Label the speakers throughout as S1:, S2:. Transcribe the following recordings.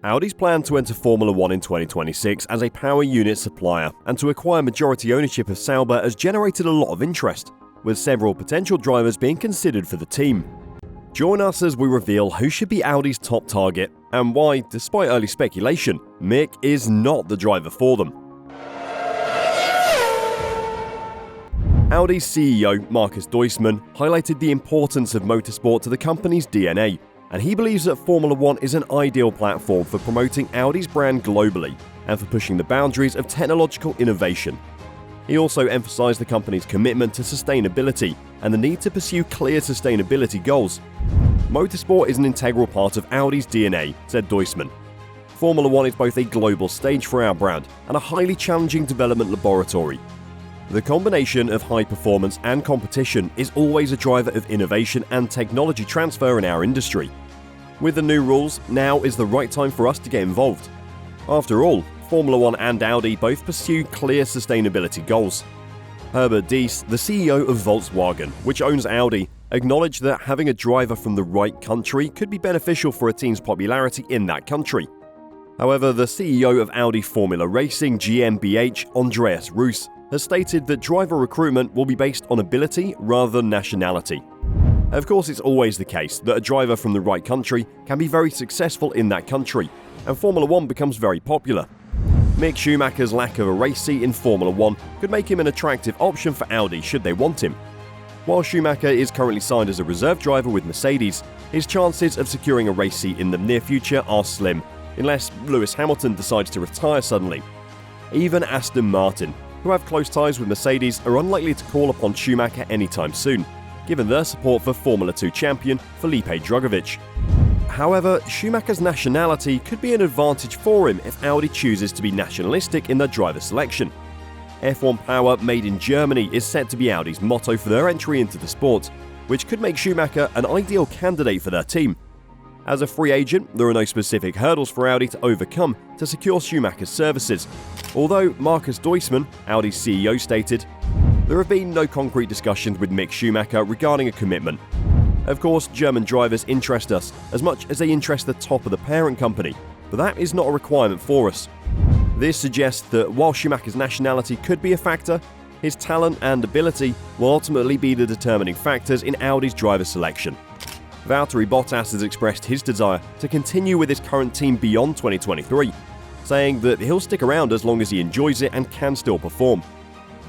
S1: Audi's plan to enter Formula 1 in 2026 as a power unit supplier and to acquire majority ownership of Sauber has generated a lot of interest, with several potential drivers being considered for the team. Join us as we reveal who should be Audi's top target and why, despite early speculation, Mick is not the driver for them. Audi's CEO, Markus Duesmann, highlighted the importance of motorsport to the company's DNA, and he believes that Formula 1 is an ideal platform for promoting Audi's brand globally and for pushing the boundaries of technological innovation. He also emphasized the company's commitment to sustainability and the need to pursue clear sustainability goals. Motorsport is an integral part of Audi's DNA, said Duesmann. Formula 1 is both a global stage for our brand and a highly challenging development laboratory. The combination of high performance and competition is always a driver of innovation and technology transfer in our industry. With the new rules, now is the right time for us to get involved. After all, Formula 1 and Audi both pursue clear sustainability goals. Herbert Diess, the CEO of Volkswagen, which owns Audi, acknowledged that having a driver from the right country could be beneficial for a team's popularity in that country. However, the CEO of Audi Formula Racing GmbH, Andreas Roos, has stated that driver recruitment will be based on ability rather than nationality. Of course, it's always the case that a driver from the right country can be very successful in that country, and Formula 1 becomes very popular. Mick Schumacher's lack of a race seat in Formula 1 could make him an attractive option for Audi should they want him. While Schumacher is currently signed as a reserve driver with Mercedes, his chances of securing a race seat in the near future are slim, unless Lewis Hamilton decides to retire suddenly. Even Aston Martin, who have close ties with Mercedes, are unlikely to call upon Schumacher anytime soon, given their support for Formula 2 champion Felipe Drugovich. However, Schumacher's nationality could be an advantage for him if Audi chooses to be nationalistic in their driver selection. F1 power made in Germany is set to be Audi's motto for their entry into the sport, which could make Schumacher an ideal candidate for their team. As a free agent, there are no specific hurdles for Audi to overcome to secure Schumacher's services, although Markus Duesmann, Audi's CEO, stated, "There have been no concrete discussions with Mick Schumacher regarding a commitment. Of course, German drivers interest us as much as they interest the top of the parent company, but that is not a requirement for us." This suggests that while Schumacher's nationality could be a factor, his talent and ability will ultimately be the determining factors in Audi's driver selection. Valtteri Bottas has expressed his desire to continue with his current team beyond 2023, saying that he'll stick around as long as he enjoys it and can still perform.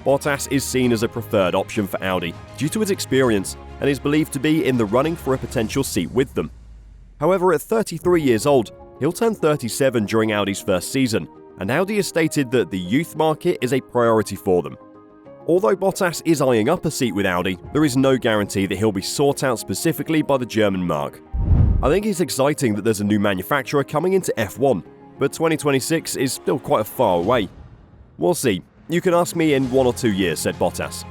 S1: Bottas is seen as a preferred option for Audi due to his experience and is believed to be in the running for a potential seat with them. However, at 33 years old, he'll turn 37 during Audi's first season, and Audi has stated that the youth market is a priority for them. Although Bottas is eyeing up a seat with Audi, there is no guarantee that he'll be sought out specifically by the German marque. I think it's exciting that there's a new manufacturer coming into F1, but 2026 is still quite far away. We'll see. You can ask me in 1 or 2 years, said Bottas.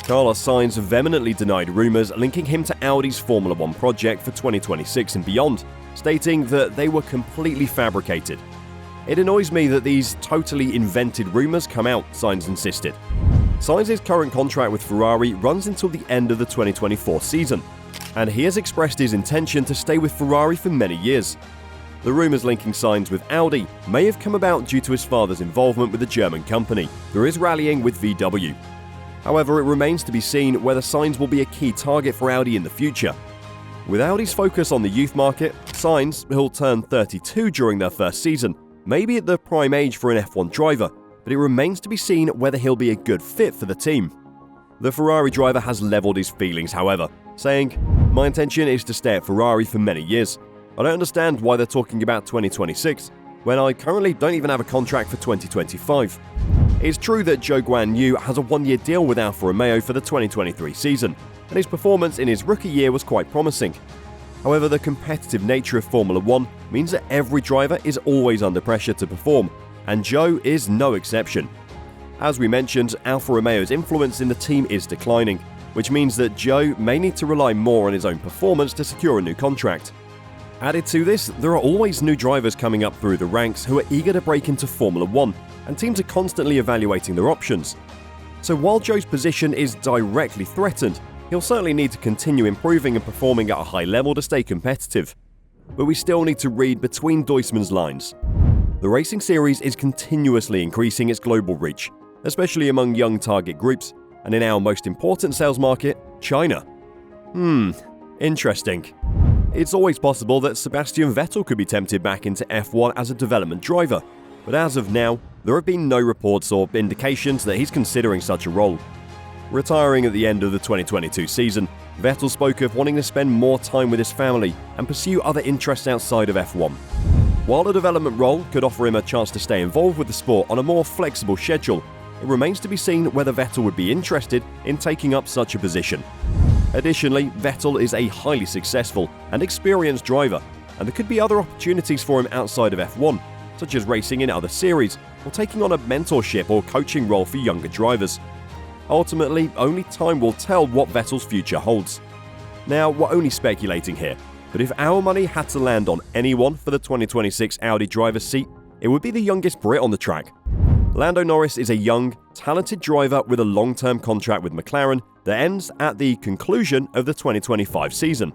S1: Carlos Sainz vehemently denied rumours linking him to Audi's Formula 1 project for 2026 and beyond, stating that they were completely fabricated. "It annoys me that these totally invented rumours come out," Sainz insisted. Sainz's current contract with Ferrari runs until the end of the 2024 season, and he has expressed his intention to stay with Ferrari for many years. The rumours linking Sainz with Audi may have come about due to his father's involvement with the German company, who is rallying with VW. However, it remains to be seen whether Sainz will be a key target for Audi in the future. With Audi's focus on the youth market, Sainz, who'll turn 32 during their first season, may be at the prime age for an F1 driver, but it remains to be seen whether he'll be a good fit for the team. The Ferrari driver has levelled his feelings, however, saying, "My intention is to stay at Ferrari for many years. I don't understand why they're talking about 2026, when I currently don't even have a contract for 2025. It's true that Zhou Guanyu has a 1-year deal with Alfa Romeo for the 2023 season, and his performance in his rookie year was quite promising. However, the competitive nature of Formula 1 means that every driver is always under pressure to perform, and Zhou is no exception. As we mentioned, Alfa Romeo's influence in the team is declining, which means that Zhou may need to rely more on his own performance to secure a new contract. Added to this, there are always new drivers coming up through the ranks who are eager to break into Formula 1, and teams are constantly evaluating their options. So while Zhou's position is directly threatened, he'll certainly need to continue improving and performing at a high level to stay competitive. but we still need to read between Duismann's lines. The racing series is continuously increasing its global reach, especially among young target groups, and in our most important sales market, China. Interesting. It's always possible that Sebastian Vettel could be tempted back into F1 as a development driver, but as of now, there have been no reports or indications that he's considering such a role. Retiring at the end of the 2022 season, Vettel spoke of wanting to spend more time with his family and pursue other interests outside of F1. While a development role could offer him a chance to stay involved with the sport on a more flexible schedule, it remains to be seen whether Vettel would be interested in taking up such a position. Additionally, Vettel is a highly successful and experienced driver, and there could be other opportunities for him outside of F1, such as racing in other series or taking on a mentorship or coaching role for younger drivers. Ultimately, only time will tell what Vettel's future holds. Now, we're only speculating here, but if our money had to land on anyone for the 2026 Audi driver's seat, it would be the youngest Brit on the track. Lando Norris is a young, talented driver with a long-term contract with McLaren that ends at the conclusion of the 2025 season.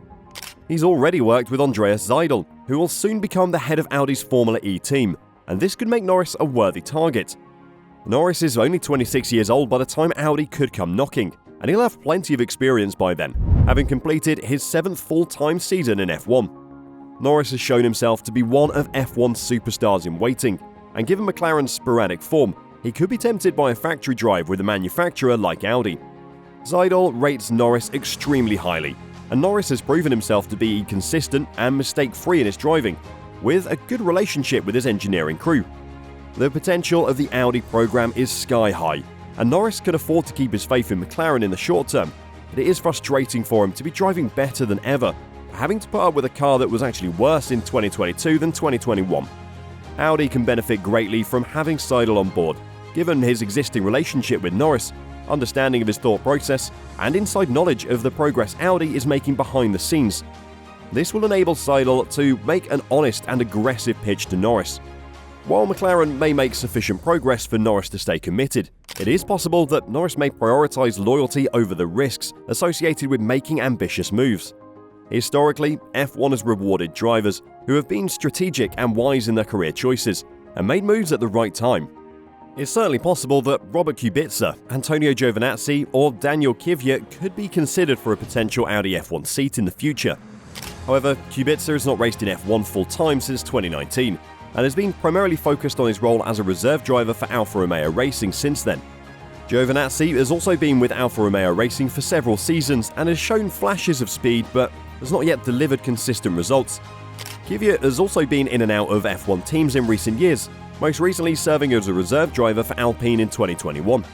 S1: He's already worked with Andreas Seidl, who will soon become the head of Audi's Formula E team, and this could make Norris a worthy target. Norris is only 26 years old by the time Audi could come knocking, and he'll have plenty of experience by then, having completed his 7th full-time season in F1. Norris has shown himself to be one of F1's superstars in waiting, and given McLaren's sporadic form, he could be tempted by a factory drive with a manufacturer like Audi. Seidl rates Norris extremely highly, and Norris has proven himself to be consistent and mistake-free in his driving, with a good relationship with his engineering crew. The potential of the Audi program is sky-high, and Norris can afford to keep his faith in McLaren in the short term, but it is frustrating for him to be driving better than ever, having to put up with a car that was actually worse in 2022 than 2021. Audi can benefit greatly from having Seidl on board, given his existing relationship with Norris, understanding of his thought process, and inside knowledge of the progress Audi is making behind the scenes. This will enable Seidl to make an honest and aggressive pitch to Norris. While McLaren may make sufficient progress for Norris to stay committed, it is possible that Norris may prioritise loyalty over the risks associated with making ambitious moves. Historically, F1 has rewarded drivers who have been strategic and wise in their career choices and made moves at the right time. It's certainly possible that Robert Kubica, Antonio Giovinazzi, or Daniel Kvyat could be considered for a potential Audi F1 seat in the future. However, Kubica has not raced in F1 full-time since 2019, and has been primarily focused on his role as a reserve driver for Alfa Romeo Racing since then. Giovinazzi has also been with Alfa Romeo Racing for several seasons and has shown flashes of speed but has not yet delivered consistent results. Kvyat has also been in and out of F1 teams in recent years, most recently serving as a reserve driver for Alpine in 2021.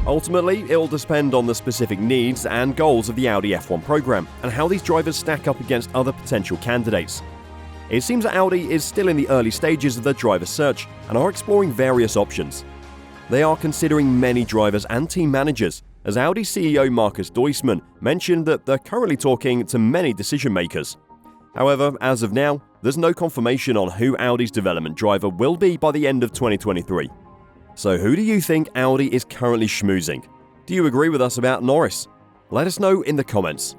S1: Ultimately, it will depend on the specific needs and goals of the Audi F1 program and how these drivers stack up against other potential candidates. It seems that Audi is still in the early stages of their driver search and are exploring various options. They are considering many drivers and team managers, as Audi CEO Markus Duismann mentioned that they're currently talking to many decision makers. However, as of now, there's no confirmation on who Audi's development driver will be by the end of 2023. So who do you think Audi is currently schmoozing? Do you agree with us about Norris? Let us know in the comments.